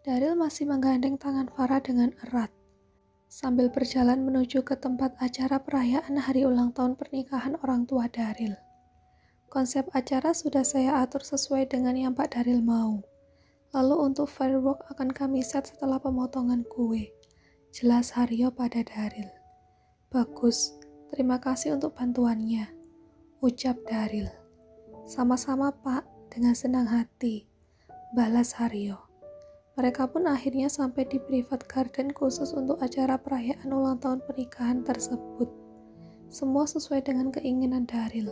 Daryl masih menggandeng tangan Farah dengan erat, sambil berjalan menuju ke tempat acara perayaan hari ulang tahun pernikahan orang tua Daryl. Konsep acara sudah saya atur sesuai dengan yang Pak Daryl mau. Lalu untuk firework akan kami set setelah pemotongan kue. Jelas Haryo pada Daryl. Bagus, terima kasih untuk bantuannya, ucap Daryl. Sama-sama Pak, dengan senang hati, balas Haryo. Mereka pun akhirnya sampai di private garden khusus untuk acara perayaan ulang tahun pernikahan tersebut. Semua sesuai dengan keinginan Daryl.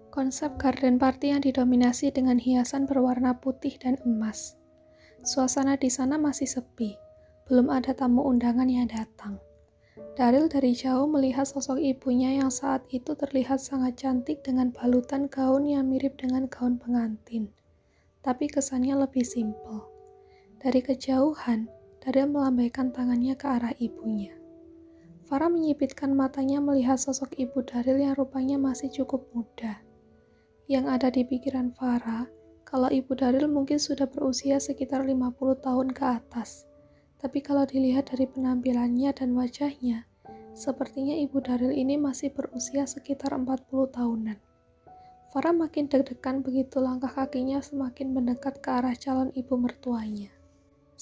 Konsep garden party yang didominasi dengan hiasan berwarna putih dan emas. Suasana di sana masih sepi, belum ada tamu undangan yang datang. Daryl dari jauh melihat sosok ibunya yang saat itu terlihat sangat cantik dengan balutan gaun yang mirip dengan gaun pengantin, tapi kesannya lebih simpel. Dari kejauhan, Daryl melambaikan tangannya ke arah ibunya. Farah menyipitkan matanya melihat sosok ibu Daryl yang rupanya masih cukup muda. Yang ada di pikiran Farah, kalau ibu Daryl mungkin sudah berusia sekitar 50 tahun ke atas. Tapi kalau dilihat dari penampilannya dan wajahnya, sepertinya ibu Daryl ini masih berusia sekitar 40 tahunan. Farah makin deg-degan begitu langkah kakinya semakin mendekat ke arah calon ibu mertuanya.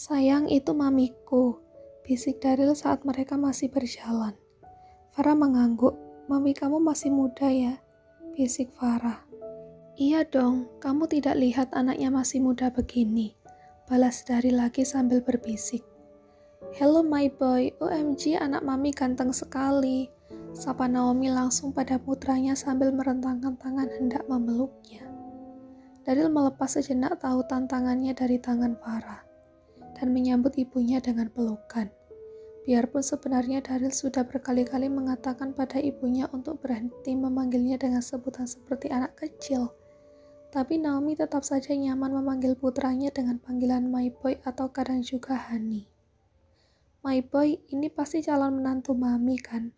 Sayang, itu mamiku, bisik Daryl saat mereka masih berjalan. Farah mengangguk. Mami kamu masih muda ya, bisik Farah. Iya dong, kamu tidak lihat anaknya masih muda begini, balas Daryl lagi sambil berbisik. Hello my boy, OMG anak mami ganteng sekali, sapa Naomi langsung pada putranya sambil merentangkan tangan hendak memeluknya. Daryl melepas sejenak tautan tangannya dari tangan Farah dan menyambut ibunya dengan pelukan. Biarpun sebenarnya Daryl sudah berkali-kali mengatakan pada ibunya untuk berhenti memanggilnya dengan sebutan seperti anak kecil, tapi Naomi tetap saja nyaman memanggil putranya dengan panggilan my boy atau kadang juga honey. My boy, ini pasti calon menantu mami kan?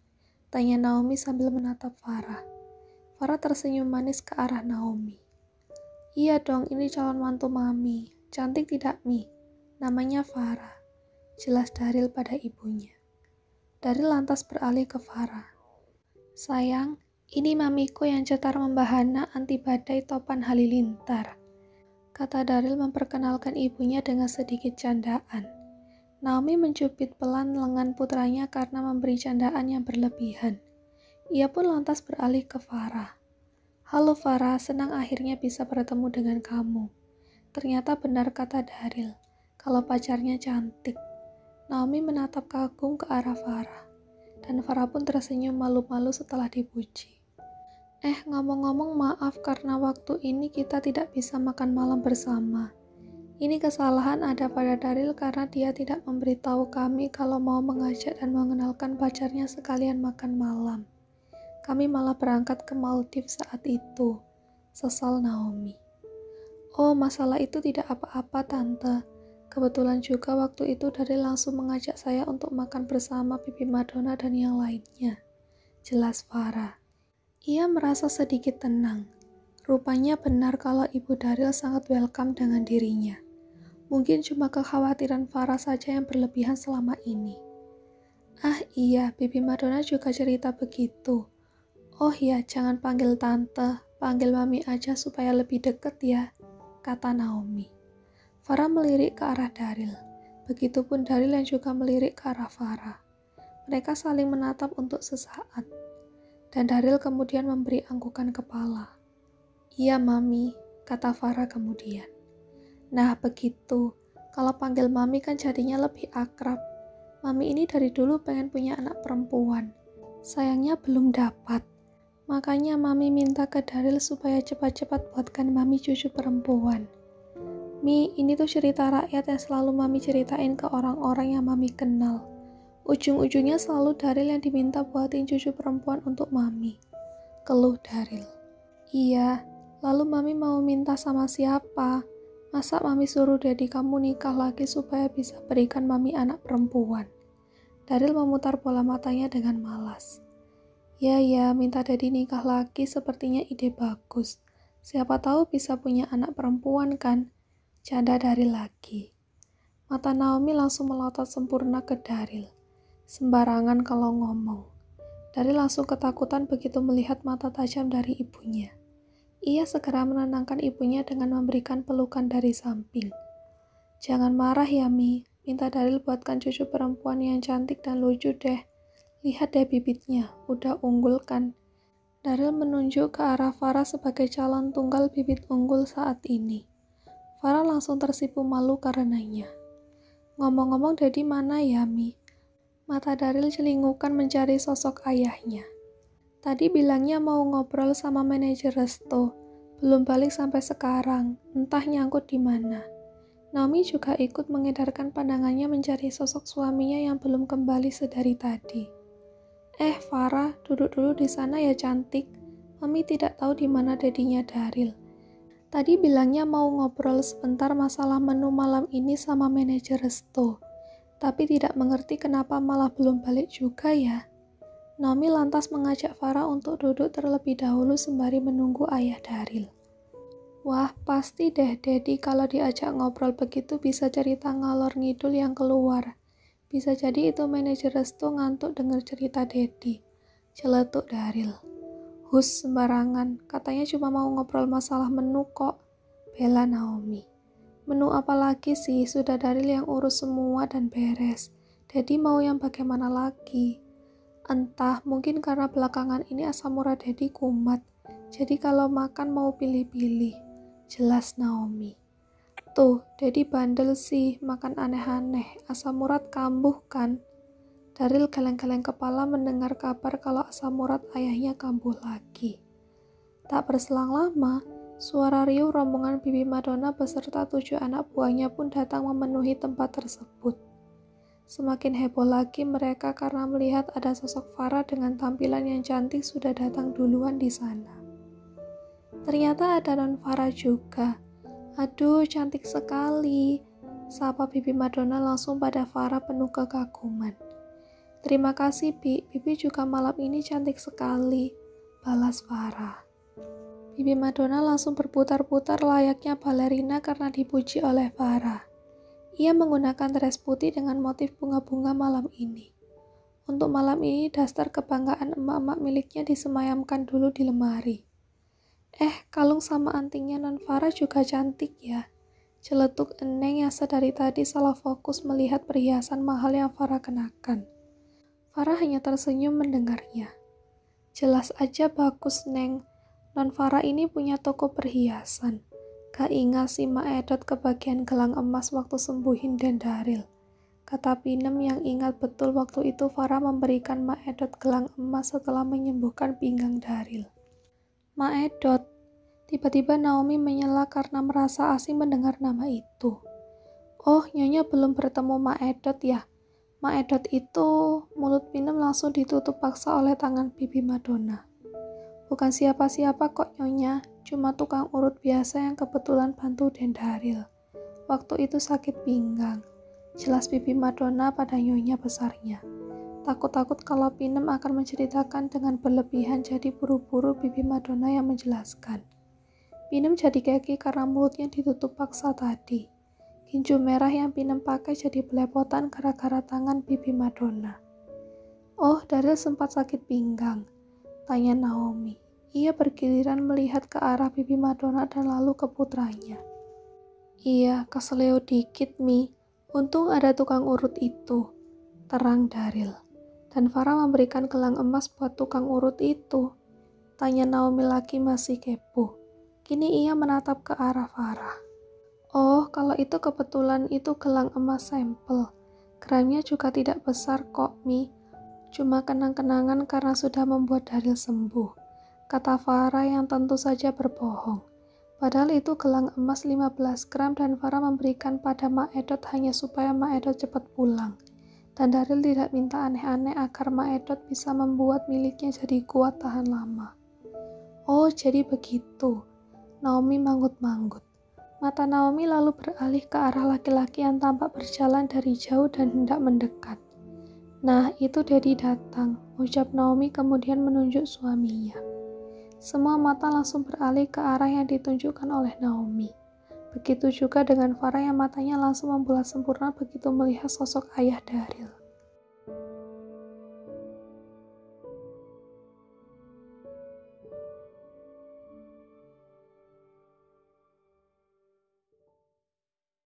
Tanya Naomi sambil menatap Farah. Farah tersenyum manis ke arah Naomi. Iya dong, ini calon mantu mami. Cantik tidak Mi? Namanya Farah, jelas Daryl pada ibunya. Daryl lantas beralih ke Farah. Sayang, ini mamiku yang cetar membahana anti badai topan halilintar, kata Daryl memperkenalkan ibunya dengan sedikit candaan. Naomi mencubit pelan lengan putranya karena memberi candaan yang berlebihan. Ia pun lantas beralih ke Farah. Halo Farah, senang akhirnya bisa bertemu dengan kamu. Ternyata benar kata Daryl. Kalau pacarnya cantik. Naomi menatap kagum ke arah Farah, dan Farah pun tersenyum malu-malu setelah dipuji. Ngomong-ngomong maaf karena waktu ini kita tidak bisa makan malam bersama. Ini kesalahan ada pada Daryl karena dia tidak memberitahu kami kalau mau mengajak dan mengenalkan pacarnya sekalian makan malam. Kami malah berangkat ke Maldives saat itu, sesal Naomi. Oh, masalah itu tidak apa-apa Tante. Kebetulan juga waktu itu Daryl langsung mengajak saya untuk makan bersama Bibi Madonna dan yang lainnya, jelas Farah. Ia merasa sedikit tenang. Rupanya benar kalau ibu Daryl sangat welcome dengan dirinya. Mungkin cuma kekhawatiran Farah saja yang berlebihan selama ini. Ah iya, Bibi Madonna juga cerita begitu. Oh ya, jangan panggil Tante, panggil Mami aja supaya lebih deket ya, kata Naomi. Farah melirik ke arah Daryl. Begitupun Daryl yang juga melirik ke arah Farah. Mereka saling menatap untuk sesaat. Dan Daryl kemudian memberi anggukan kepala. Iya Mami, kata Farah kemudian. Nah begitu, kalau panggil Mami kan jadinya lebih akrab. Mami ini dari dulu pengen punya anak perempuan. Sayangnya belum dapat. Makanya Mami minta ke Daryl supaya cepat-cepat buatkan Mami cucu perempuan. Mi, ini tuh cerita rakyat yang selalu Mami ceritain ke orang-orang yang Mami kenal. Ujung-ujungnya selalu Daryl yang diminta buatin cucu perempuan untuk Mami, keluh Daryl. Iya, lalu Mami mau minta sama siapa? Masa Mami suruh Daddy kamu nikah lagi supaya bisa berikan Mami anak perempuan? Daryl memutar bola matanya dengan malas. Ya, minta Daddy nikah lagi sepertinya ide bagus. Siapa tahu bisa punya anak perempuan kan? Canda Daryl lagi. Mata Naomi langsung melotot sempurna ke Daryl. Sembarangan kalau ngomong. Daryl langsung ketakutan begitu melihat mata tajam dari ibunya. Ia segera menenangkan ibunya dengan memberikan pelukan dari samping. "Jangan marah ya, Mi. Minta Daryl buatkan cucu perempuan yang cantik dan lucu deh. Lihat deh bibitnya, udah unggul kan?" Daryl menunjuk ke arah Farah sebagai calon tunggal bibit unggul saat ini. Farah langsung tersipu malu karenanya. "Ngomong-ngomong Daddy mana ya, Mi?" Mata Daryl celingukan mencari sosok ayahnya. "Tadi bilangnya mau ngobrol sama manajer resto. Belum balik sampai sekarang, entah nyangkut di mana." Naomi juga ikut mengedarkan pandangannya mencari sosok suaminya yang belum kembali sedari tadi. Farah, duduk dulu di sana ya cantik. Mami tidak tahu di mana dedinya Daryl. Tadi bilangnya mau ngobrol sebentar masalah menu malam ini sama manajer resto. Tapi tidak mengerti kenapa malah belum balik juga ya." Naomi lantas mengajak Farah untuk duduk terlebih dahulu sembari menunggu ayah Daryl. "Wah, pasti deh Dedi kalau diajak ngobrol begitu bisa cerita ngalor ngidul yang keluar. Bisa jadi itu manajer resto ngantuk dengar cerita Dedi," celetuk Daryl. "Hus, sembarangan, katanya cuma mau ngobrol masalah menu kok," bela Naomi. "Menu apa lagi sih, sudah Daryl yang urus semua dan beres. Dedi mau yang bagaimana lagi?" "Entah, mungkin karena belakangan ini asam urat Dedi kumat, jadi kalau makan mau pilih-pilih," jelas Naomi. "Tuh, Dedi bandel sih, makan aneh-aneh, asam urat kambuh kan?" Daryl geleng-geleng kepala mendengar kabar kalau asam urat ayahnya kambuh lagi. Tak berselang lama, suara riuh rombongan Bibi Madonna beserta 7 anak buahnya pun datang memenuhi tempat tersebut. Semakin heboh lagi mereka karena melihat ada sosok Farah dengan tampilan yang cantik sudah datang duluan di sana. Ternyata ada non Farah juga. "Aduh, cantik sekali," sapa Bibi Madonna langsung pada Farah penuh kekaguman. "Terima kasih, Bi. Bibi juga malam ini cantik sekali," balas Farah. Bibi Madonna langsung berputar-putar layaknya balerina karena dipuji oleh Farah. Ia menggunakan dress putih dengan motif bunga-bunga malam ini. Untuk malam ini, daster kebanggaan emak-emak miliknya disemayamkan dulu di lemari. Kalung sama antingnya non Farah juga cantik ya," celetuk Eneng yang sedari tadi salah fokus melihat perhiasan mahal yang Farah kenakan. Farah hanya tersenyum mendengarnya. "Jelas aja bagus, Neng. Non Farah ini punya toko perhiasan. Gak ingat si Mak Edot kebagian gelang emas waktu sembuhin Den Daryl," kata Pinem yang ingat betul waktu itu Farah memberikan Mak Edot gelang emas setelah menyembuhkan pinggang Daryl. "Mak Edot." Tiba-tiba Naomi menyela karena merasa asing mendengar nama itu. "Oh, Nyonya belum bertemu Mak Edot ya?" Mak Edot itu, mulut Pinem langsung ditutup paksa oleh tangan Bibi Madonna. "Bukan siapa-siapa kok Nyonya, cuma tukang urut biasa yang kebetulan bantu Den Daryl. Waktu itu sakit pinggang," jelas Bibi Madonna pada nyonya besarnya. Takut-takut kalau Pinem akan menceritakan dengan berlebihan jadi buru-buru Bibi Madonna yang menjelaskan. Pinem jadi keki karena mulutnya ditutup paksa tadi. Ginju merah yang Pinem pakai jadi belepotan gara-gara tangan Bibi Madonna. "Oh, Daryl sempat sakit pinggang?" tanya Naomi. Ia bergiliran melihat ke arah Bibi Madonna dan lalu ke putranya. "Iya, keseleo dikit, Mi. Untung ada tukang urut itu," terang Daryl. "Dan Farah memberikan gelang emas buat tukang urut itu?" tanya Naomi lagi masih kepo. Kini ia menatap ke arah Farah. "Oh, kalau itu kebetulan itu gelang emas sampel. Gramnya juga tidak besar kok, Mi. Cuma kenang-kenangan karena sudah membuat Daryl sembuh," kata Farah yang tentu saja berbohong. Padahal itu gelang emas 15 gram dan Farah memberikan pada Mak Edot hanya supaya Mak Edot cepat pulang. Dan Daryl tidak minta aneh-aneh agar Mak Edot bisa membuat miliknya jadi kuat tahan lama. "Oh, jadi begitu." Naomi manggut-manggut. Mata Naomi lalu beralih ke arah laki-laki yang tampak berjalan dari jauh dan hendak mendekat. "Nah, itu Daddy datang," ucap Naomi kemudian menunjuk suaminya. Semua mata langsung beralih ke arah yang ditunjukkan oleh Naomi. Begitu juga dengan Farah yang matanya langsung membulat sempurna begitu melihat sosok ayah Daryl.